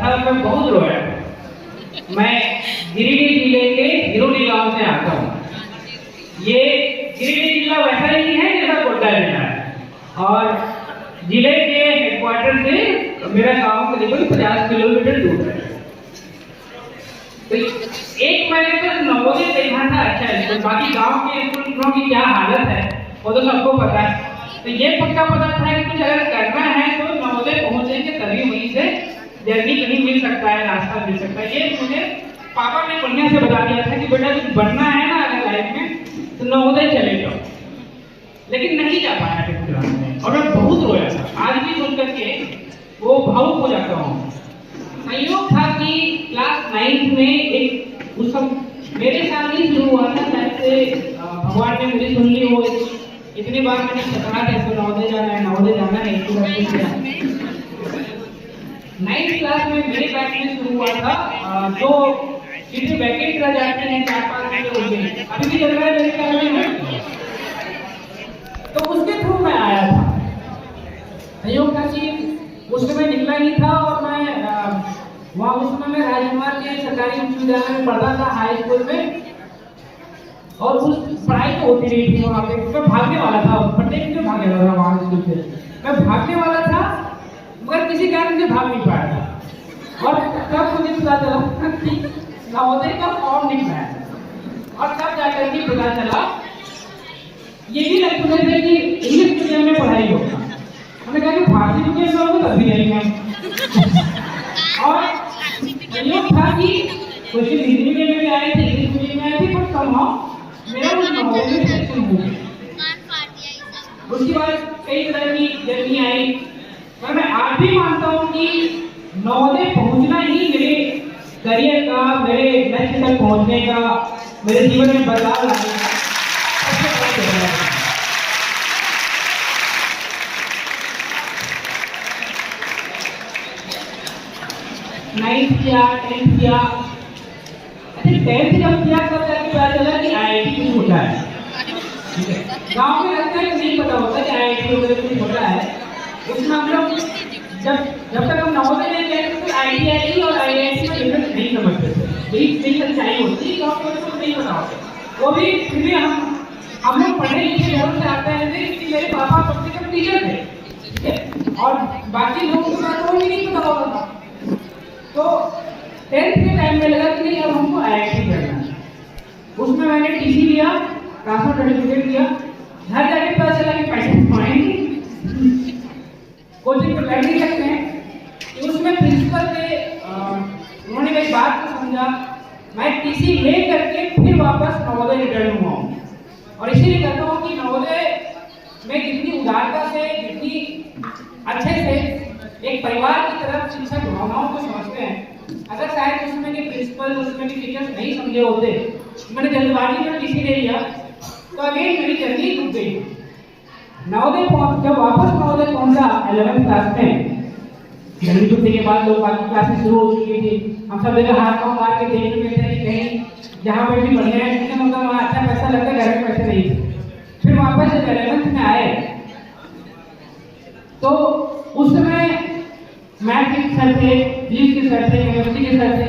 था, मैं बहुत रोया। मैं गिरिडीह जिले के हिरोनी गांव से आता हूँ। ये गिरिडीह जिला वैसा ही है जैसा गोड्डा जिला है, और जिले के हेडक्वार्टर से मेरा गांव करीबन 50 किलोमीटर दूर है। तो एक मैंने तो नवोदय देखा था, अच्छा है, तो बाकी गांव के स्कूलों की क्या हालत है वो तो सबको पता है। तो ये पक्का पता था कि कुछ अगर करना है तो नवोदय पहुंचेंगे, तभी वहीं से जर्नी कहीं मिल सकता है, रास्ता मिल सकता है। ये मुझे पापा ने बढ़िया से बता दिया था कि बेटा कुछ बनना है ना अगर लाइफ में तो नवोदय चले जाओ, लेकिन नहीं जा पाया फिर, और मैं बहुत रोया था। आज भी सुन करके वो भावुक हो जाता हूँ। संयोग था कि क्लास 9 में एक उस समय मेरे साथ ही शुरू हुआ था, जैसे भगवान ने मुझे सुन ली हो, इतनी बार मैंने सपना था इसको नवोदय जाना है, नवोदय जाना है, इसको किया। 9th क्लास में मेरे बैच में शुरू हुआ था, जो जिनके वैकेंट रह जाते हैं 4-5 घंटे, अभी भी चल रहा है मेरे ख्याल में, तो उसके थ्रू मैं आया था। संयोग था कि उस समय निकला ही था, और मैं वहाँ उस समय मैं राजकुमार के सरकारी उच्च विद्यालय में पढ़ता था, हाई स्कूल में, और उस पढ़ाई तो होती नहीं थी वहाँ पे। मैं भागने वाला था, पढ़ने के लिए भागने वाला था वहाँ स्कूल से, मैं भागने वाला था, मगर किसी कारण से भाग नहीं पाया था। और तब मुझे पता चला कि नवोदय का फॉर्म निकला है, और तब जाकर के पता चला, ये भी लगता है कि इंग्लिश मीडियम में पढ़ाई होगा। मैंने कहा कि भारतीय मीडियम में होगा तभी नहीं हम। और संयोग था कि कुछ हिंदी मीडियम में आए थे, इंग्लिश मीडियम में आए थे, पर somehow मेरा उस नवोदय में सिलेक्शन हो गया। उसके बाद कई तरह की जर्नी आई, पर मैं आज भी मानता हूँ कि नवोदय पहुँचना ही मेरे करियर का, मेरे लक्ष्य तक पहुँचने का, मेरे जीवन में बदलाव लाने का सबसे बड़ा जरिया है। 9th किया, 10th किया, अच्छा 10th जब किया तब जाके पता चला कि IIT कुछ होता है। गाँव में रहते हैं नहीं पता होता कि IIT वगैरह कुछ होता है। उसमें हम लोग जब तक हम नवोदय नहीं गए तो IIT और IIT में डिफरेंस नहीं समझते थे। यही सच्चाई होती है, गाँव में तो नहीं पता होता। वो भी फिर भी हम लोग पढ़े लिखे घर से आते हैं, कि मेरे पापा कम से कम टीचर थे, और बाकी लोगों को तो भी नहीं पता होता था। तो 10th के टाइम में लगा कि नहीं अब हमको IIT करना है। उसमें मैंने TC लिया, ट्रांसफर सर्टिफिकेट लिया, घर जाके पता चला कि पैसे पाएंगे, कोचिंग तो कर नहीं सकते हैं। उसमें प्रिंसिपल थे, उन्होंने मेरी बात को समझा, मैं TC ले करके फिर वापस नवोदय रिटर्न हुआ हूँ। और इसीलिए कहता हूँ कि नवोदय में जितनी उदारता से, जितनी अच्छे से एक परिवार की तरफ शिक्षक भावनाओं को समझते हैं, अगर शायद उसमें के प्रिंसिपल, उसमें के टीचर्स नहीं समझे होते, मैंने जल्दबाजी में किसी ले लिया, तो अगेन मेरी जर्नी रुक गई। नवोदय जब वापस नवोदय पहुंचा 11th क्लास में, गर्मी छुट्टी के बाद लोग बाकी क्लासेस शुरू हो चुकी थी, हम सब जगह हाथ पाँव मार के देख चुके थे कि कहीं जहाँ पर भी बढ़िया है, मतलब वहाँ अच्छा पैसा लगता है, घर में पैसे नहीं थे। फिर वापस जब 11th में आए तो उस समय मैथ के सर थे, फिजिक्स के सर थे, केमिस्ट्री के सर थे,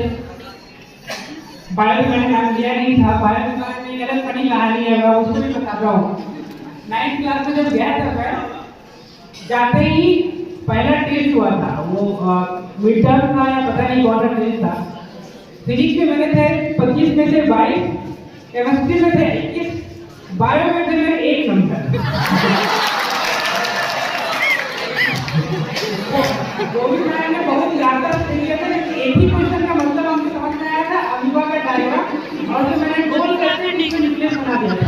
बायो में मैंने नाम लिया नहीं था। बायो में एक अलग फनी कहानी है, मैं उसको भी बता रहा हूँ। 9th क्लास में जब गया था मैं, जाते ही पहला टेस्ट हुआ था, वो मिड टर्म था या पता नहीं कौन सा टेस्ट था। फिजिक्स में मेरे थे 25 में से 22, केमिस्ट्री में थे 21, बायो में थे मेरे 1 नंबर। गोविंद नारायण ने बहुत ज्यादा किया था, लेकिन एक ही क्वेश्चन का मतलब हमको समझ में आया था, अमीबा का डायग्राम, और जो मैंने गोल करके नीचे न्यूक्लियस बना दिया था।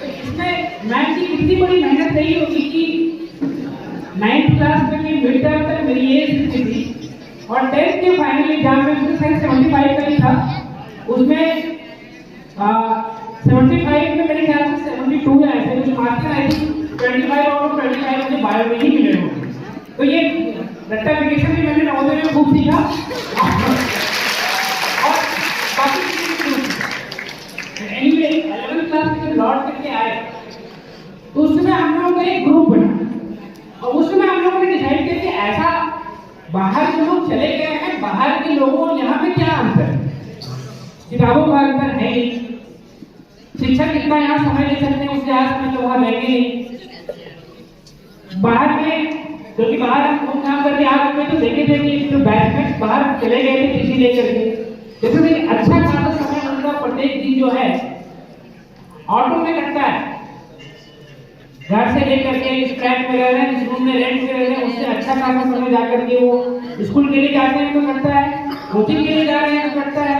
इसमें मैथ की कितनी बड़ी मेहनत रही होगी कि 9th क्लास में मिड टर्म तक मेरी एज थी, और 10th के फाइनल एग्जाम में मुझे 75 का ही था, उसमें 75 में मेरे ख्याल से 72 या ऐसे कुछ मार्क्स आई थी। 25 और 25 मुझे बायो में ही मिले होंगे। तो ये रेक्टिफिकेशन भी मैंने नवोदय में खूब सीखा, और बाकी एनीवे 11th क्लास में जब लौट करके आए तो उस समय एक ग्रुप बना और उसमें हम लोगों ने डिसाइड किया कि ऐसा बाहर जो लोग चले गए हैं, बाहर के लोगों और यहाँ पे क्या अंतर है। किताबों का अंतर है ही, शिक्षक कितना यहाँ समय दे सकते हैं उससे यहाँ समय तो वहाँ देंगे नहीं। बाहर में क्योंकि बाहर हम काम करके आ गए तो देखे थे कि जो बैचमेट्स बाहर चले गए थे कृषि लेकर के, जैसे कि अच्छा खासा समय उनका प्रत्येक दिन जो है ऑटो में कटता है। घर से लेकर के इस फ्लैट में रह रहे हैं, इस रूम में रेंट पे रह रहे हैं, उससे अच्छा खासा समय जाकर के वो स्कूल के लिए जाते हैं तो कटता है, कोचिंग के लिए जा रहे हैं तो कटता है।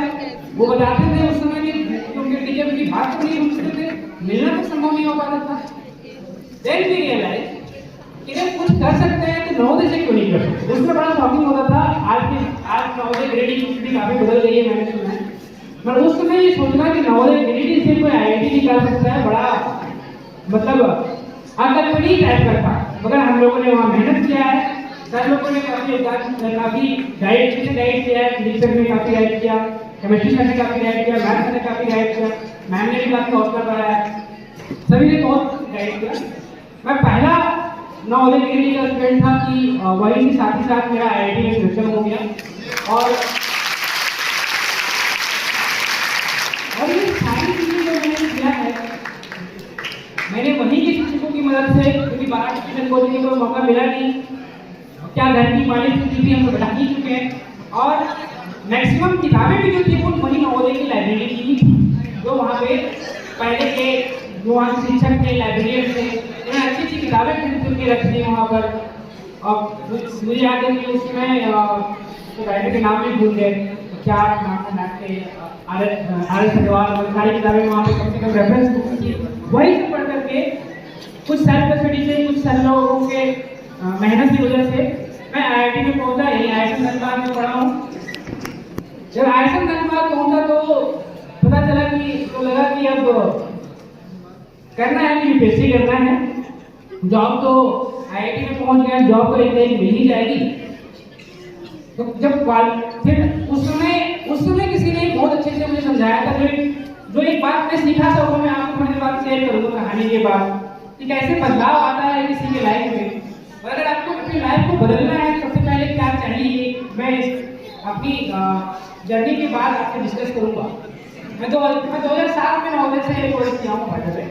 वो बताते थे उस समय की क्योंकि टीचर की बात को नहीं सुनते थे, मिलना तो संभव नहीं हो पाता था। देन भी रियलाइज कि जब कुछ कर सकते हैं तो नवोदय से क्यों नहीं कर सकते। उसमें बड़ा शॉकिंग होता था। आज नवोदय ग्रेडिंग की स्थिति काफी बदल गई है, मैंने सुना है। पर उस समय ये सोचना कि नवोदय ग्रेडिंग से कोई IIT निकाल सकता है, बड़ा मतलब अकल्पनीय टाइप का था। मगर हम लोगों ने वहाँ मेहनत किया है, सर लोगों ने काफी गाइड किया है, फिजिक्स सर ने काफी गाइड किया, केमिस्ट्री सर ने काफी गाइड किया, मैथ्स सर ने काफी गाइड किया, मैम ने भी काफी हौसला बढ़ाया, सभी ने बहुत गाइड किया। मैं पहला नवोदय ग्रेडिंग का स्टूडेंट था कि वही के साथ ही साथ मेरा IIT में सिलेक्शन हो गया। और ये सारी चीजें जो मैंने किया है, मैंने वहीं के शिक्षकों की मदद से, क्योंकि बाहर ट्यूशन कोचिंग का मौका मिला नहीं, क्या घर की माली स्थिति थी हम बता ही चुके हैं। और मैक्सिमम किताबें भी जो थी वो वही नवोदय की लाइब्रेरी की, जो वहाँ पे पहले के जो वहाँ के शिक्षक थे, लाइब्रेरियन थे, उन्हें अच्छी अच्छी किताबें खरीद के रखी है वहाँ पर। और मुझे याद है कि उसमें तो राइटर के नाम भी भूल गए, क्या नाम थे, आर एस अग्रवाल, सारी किताबें वहाँ पे कम से कम रेफरेंस बुक थी। वही से पढ़ करके कुछ सेल्फ स्टडी से, कुछ सर लोगों के मेहनत की वजह से मैं IIT में पहुंचा। यही IISM धनबाद में पढ़ा हूँ। जब IISM धनबाद पहुंचा तो पता चला कि तो लगा कि अब करना है कि UPSC करना है। जॉब तो IIT में पहुंच गया, जॉब तो एक दिन मिल ही जाएगी। तो जब फिर उस समय किसी ने बहुत अच्छे से मुझे समझाया था। जो एक बात मैं सीखा था वो मैं आपको थोड़ी बात शेयर करूँगा कहानी के बाद, कि कैसे बदलाव आता है किसी के लाइफ में। और अगर आपको अपनी लाइफ को बदलना है सबसे पहले क्या चाहिए, मैं अपनी जर्नी के बाद आपसे डिस्कस करूँगा। मैं 2007 में नवोदय से कॉलेज किया हूँ पढ़ने।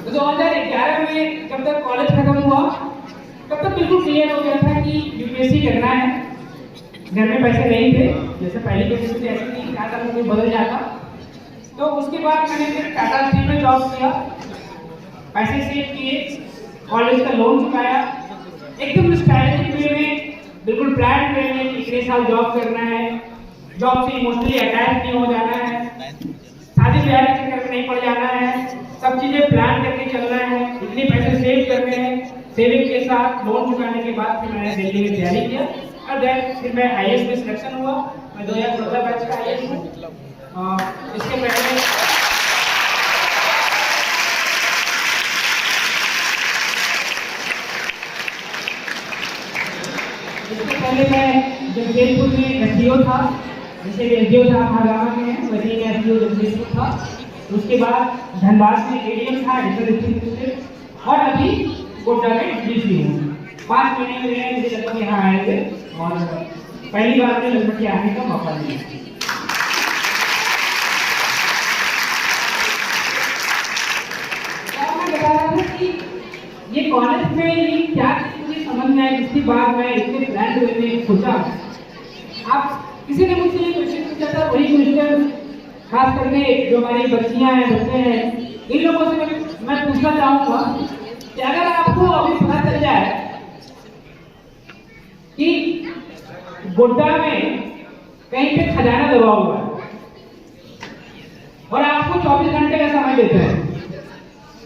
तो 2011 में जब तक कॉलेज खत्म हुआ तब तक बिल्कुल क्लियर हो गया था कि UPSC करना है। घर में पैसे नहीं थे, जैसे पहले के स्थिति ऐसी थी, टाटा में बदल जाता। तो उसके बाद मैंने फिर टाटा स्टील में जॉब किया, पैसे सेव किए, कॉलेज का लोन चुकाया, एकदम स्ट्रैटेजिक वे में, बिल्कुल प्लान वे में कि इतने साल जॉब करना है, जॉब से इमोशनली अटैच नहीं हो जाना है, शादी ब्याह के चक्कर में नहीं पड़ जाना है, सब चीजें प्लान करके चलना है, इतने पैसे सेव करने हैं। सेविंग के साथ लोन चुकाने के बाद फिर मैंने दिल्ली में तैयारी किया और देन फिर मैं IAS में सिलेक्शन हुआ। मैं 2014 बैच का IAS हूँ। इसके पहले मैं जमशेदपुर में SDO था, जैसे SDO था महारामा में, वैसे ही मैं SDO जमशेदपुर था। उसके बाद धनबाद में ADM था, और अभी गोड्डा में DC हूँ। 5 महीने में रहे, मुझे लगभग यहाँ आए थे और पहली बार में लगभग आने का मौका मिला। मैं बता रहा था कि ये कॉलेज में ये क्या चीज मुझे समझ में आई, जिसके बाद मैं इतने प्लान करने सोचा। आप किसी ने मुझसे ये क्वेश्चन पूछा था, वही क्वेश्चन खास करके जो हमारी बच्चियां हैं, बच्चे हैं, इन लोगों से मैं पूछना चाहूँगा कि अगर आपको अभी पता चल जाए कि गोड्डा में कहीं पे खजाना दबा हुआ है और आपको 24 घंटे का समय देते हैं,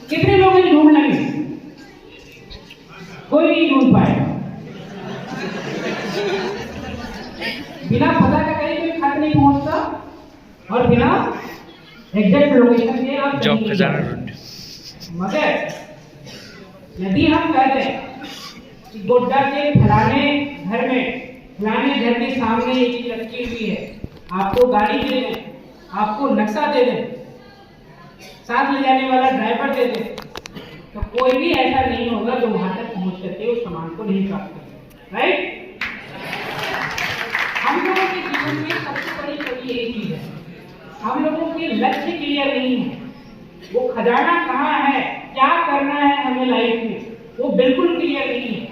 कितने लोग इसे ढूंढ लेंगे? कोई नहीं ढूंढ पाएगा। बिना पता का कहीं कोई खत नहीं पहुंचता और बिना एग्जैक्ट लोकेशन के आप जॉब खजाना। मगर यदि हम कहते हैं कि गोड्डा के फलाने घर के सामने ये चीज रखी हुई है, आपको गाड़ी दे दें, आपको नक्शा दे दें, साथ ले जाने वाला ड्राइवर दे दें, तो कोई भी ऐसा नहीं होगा जो वहां तक पहुंच करके उस सामान को नहीं प्राप्त करेगा। राइट? हम लोगों के जीवन में सबसे बड़ी कमी यही चीज है, हम लोगों के लक्ष्य क्लियर नहीं है। वो खजाना कहाँ है, क्या करना है हमें लाइफ में, वो बिल्कुल क्लियर नहीं है।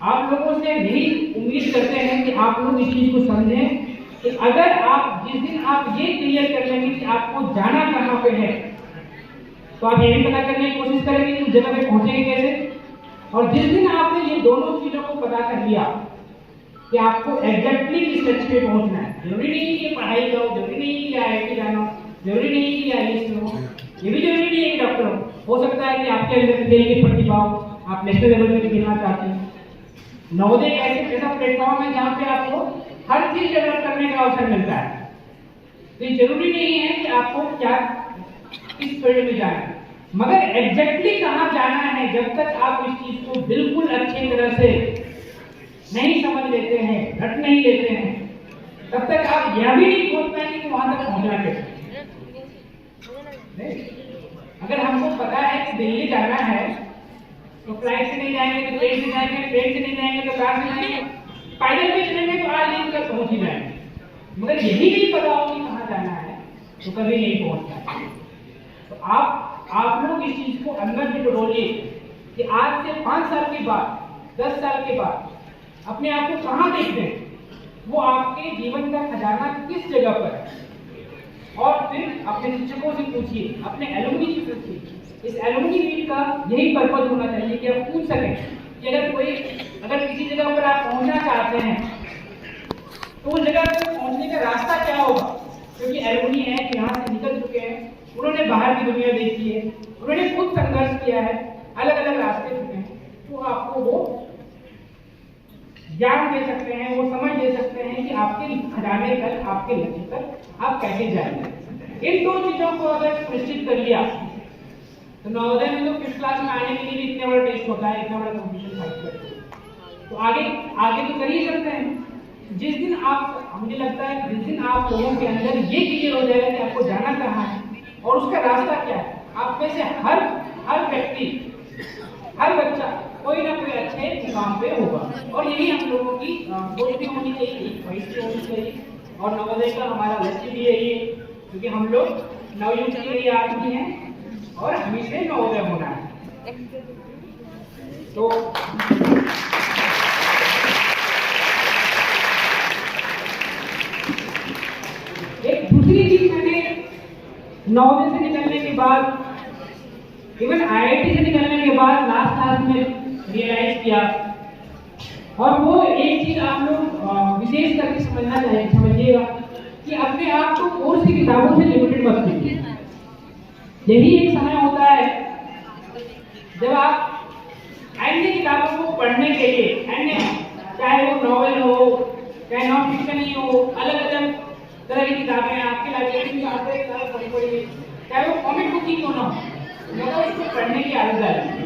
आप लोगों से यही उम्मीद करते हैं कि आप लोग इस चीज को समझें कि अगर आप जिस दिन आप ये क्लियर कर लेंगे कि आपको जाना कहाँ पे है, तो आप ये भी पता करने की कोशिश करेंगे कि उस जगह पे पहुंचेंगे कैसे। और जिस दिन आपने ये दोनों चीजों को पता कर लिया कि आपको एग्जैक्टली किस लक्ष्य पे पहुंचना है, जरूरी नहीं कि पढ़ाई करो, जरूरी नहीं कि IIT जाना, जरूरी नहीं कि IAS हो, ये भी जरूरी नहीं है कि डॉक्टर हो सकता है कि आपके अंदर खेल की प्रतिभा हो, आप नेशनल लेवल पे खेलना चाहते हैं। नवोदय ऐसा प्लेटफॉर्म है जहाँ पे आपको हर चीज डेवलप करने का अवसर मिलता है। तो ये जरूरी नहीं है कि आपको क्या किस फील्ड में जाना है, मगर एग्जैक्टली कहाँ जाना है जब तक आप इस चीज को बिल्कुल अच्छी तरह से नहीं समझ लेते हैं, रट नहीं लेते हैं, तब तक आप यह भी नहीं सोच पाएंगे कि वहां तक पहुंचना कैसे। अगर हमको पता है कि दिल्ली जाना है तो फ्लाइट से नहीं जाएंगे तो ट्रेन से जाएंगे, ट्रेन से नहीं जाएंगे तो कार से जाएंगे, पैदल भी चलेंगे तो आज दिन तक पहुंच ही जाएंगे। मगर यही नहीं पता हो कि कहाँ जाना है तो कभी नहीं पहुंच पाएंगे। तो आप लोग इस चीज को अंदर से डोलिए कि आज से 5 साल के बाद, 10 साल के बाद अपने आप को कहाँ देखते हैं, वो आपके जीवन का खजाना किस जगह पर है। और फिर अपने शिक्षकों से पूछिए, अपने एलुमनी से पूछिए। इस एलुमनी मीट का यही पर्पज होना चाहिए कि आप पूछ सकें कि अगर किसी जगह पर आप पहुंचना चाहते हैं तो उस जगह पर पहुंचने का रास्ता क्या होगा। क्योंकि एलुमनी है कि यहाँ से निकल चुके हैं, उन्होंने बाहर की दुनिया देखी है, उन्होंने खुद संघर्ष किया है, अलग अलग रास्ते चुके हैं, तो आपको वो ज्ञान दे सकते हैं, वो समझ दे सकते हैं कि आपके खजाने तक, आपके लक्ष्य तक आप कैसे जाएंगे। इन 2 चीजों को अगर सुनिश्चित कर लिया तो नवोदय में तो 5th क्लास में आने के लिए भी इतना बड़ा टेस्ट होता है, इतना बड़ा कंपटीशन फाइट करते हैं, तो आगे तो कर ही सकते हैं। जिस दिन मुझे लगता है जिस दिन आप लोगों के अंदर ये क्लियर हो जाएगा कि आपको जाना कहाँ है और उसका रास्ता क्या है, आप में से हर व्यक्ति, हर बच्चा कोई ना कोई अच्छे मुकाम पे होगा। और यही हम लोगों की सोच भी होनी चाहिए, ख्वाहिश भी होनी चाहिए। और नवोदय का हमारा लक्ष्य भी यही है, क्योंकि हम लोग नवयुग के लिए आदमी हैं और हमें से नवोदय होना है। तो एक दूसरी चीज मैंने नवोदय से निकलने के बाद, इवन IIT से निकलने के बाद लास्ट में रियलाइज किया, और वो एक चीज आप लोग विशेष करके समझिएगा कि अपने आप को कोर्स की किताबों से लिमिटेड मत कीजिए। यही एक समय होता है जब आप अन्य किताबों को पढ़ने के लिए, अन्य चाहे वो नॉवेल हो, चाहे नॉन फिक्शन ही हो, अलग अलग तरह की किताबें आपकी लाइब्रेरी में आते हैं, पढ़ी पढ़िए, चाहे वो कॉमिक बुक ही क्यों ना हो, मगर इसको पढ़ने की आदत डालिए।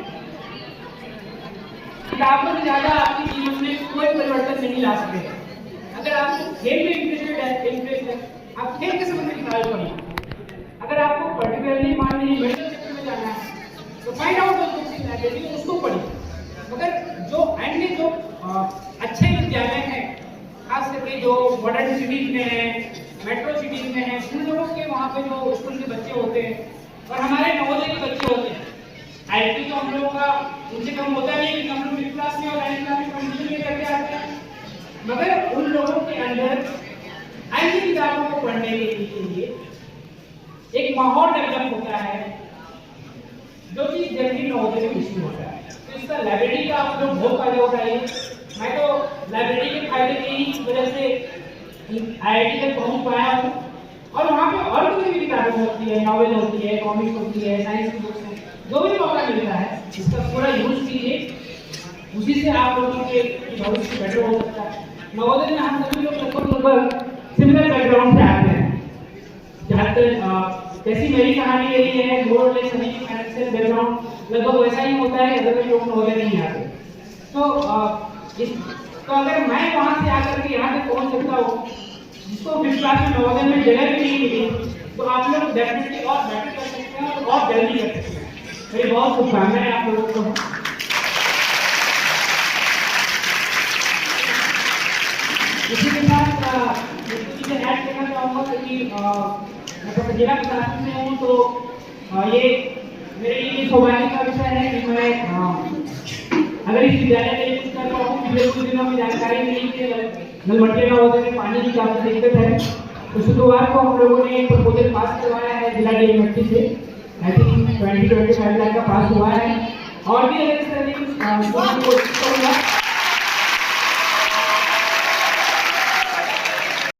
किताबों से ज्यादा आपके जीवन में कोई परिवर्तन नहीं ला सकते। अगर आपको खेल में इंटरेस्ट है, आप खेल के संबंध में किताबें पढ़िए। अगर आपको पर्टिकुलरली मान लीजिए मेडिकल सेक्टर में जाना है तो फाइंड आउट उस बुक्स इन लाइब्रेरी, उसको पढ़िए। मगर जो अन्य जो अच्छे विद्यालय हैं, खास करके जो मॉडर्न सिटीज में है, मेट्रो सिटीज में है, उन लोगों के वहाँ पे जो स्कूल के बच्चे होते हैं और हमारे नवोदय के बच्चे होते हैं, IIT तो हम लोगों का उनसे कम होता नहीं, क्योंकि हम लोग 5th क्लास में और 9th क्लास में कंपटीशन में करके आते हैं। मगर उन लोगों के अंदर अन्य किताबों को पढ़ने के लिए एक माहौल डेवलप होता है, जो कि जल्दी नवोदय में मिसिंग होता है। तो इसका लाइब्रेरी का आप लोग बहुत फायदा उठाइए। मैं तो लाइब्रेरी के फायदे की वजह से IIT तक पहुंच पाया हूँ, और वहाँ पे और कोई भी किताबें होती है, नॉवेल होती है, कॉमिक्स होती है, साइंस की बुक्स है, जो भी मौका मिलता है इसका थोड़ा यूज कीजिए, उसी से आप लोगों के भविष्य बेटर हो सकता है। नवोदय में हम सभी लोग लगभग सिमिलर बैकग्राउंड से आते हैं। जहाँ तक जैसी मेरी कहानी रही है, मोरलेस सभी की फाइनेंशियल बैकग्राउंड लगभग वैसा ही होता है, अगर लोग नवोदय नहीं आते। तो अगर मैं वहाँ से आकर के यहाँ तक पहुँच सकता हूँ, जिसको 5th क्लास में नवोदय में जगह भी नहीं मिली, तो आप लोग डेफिनेटली और बेटर कर सकते हैं और जल्दी कर सकते हैं। मेरी बहुत शुभकामनाएं आप लोगों को। इसी के साथ चीजें ऐड करना चाहूँगा क्योंकि मतलब जिला प्रशासन में हूँ तो ये मेरे लिए सौभाग्य का विषय है कि मैं अगर इस विद्यालय के लिए कुछ कर पाऊँ। पिछले कुछ दिनों में जानकारी मिली कि नलमटिया होते में पानी की काफी दिक्कत है, तो शुक्रवार को हम लोगों ने एक प्रपोजल पास करवाया है जिला की यूनिवर्सिटी से। आई थिंक 20-25 लाख का पास हुआ है और भी अगर इस तरह की कोशिश करूँगा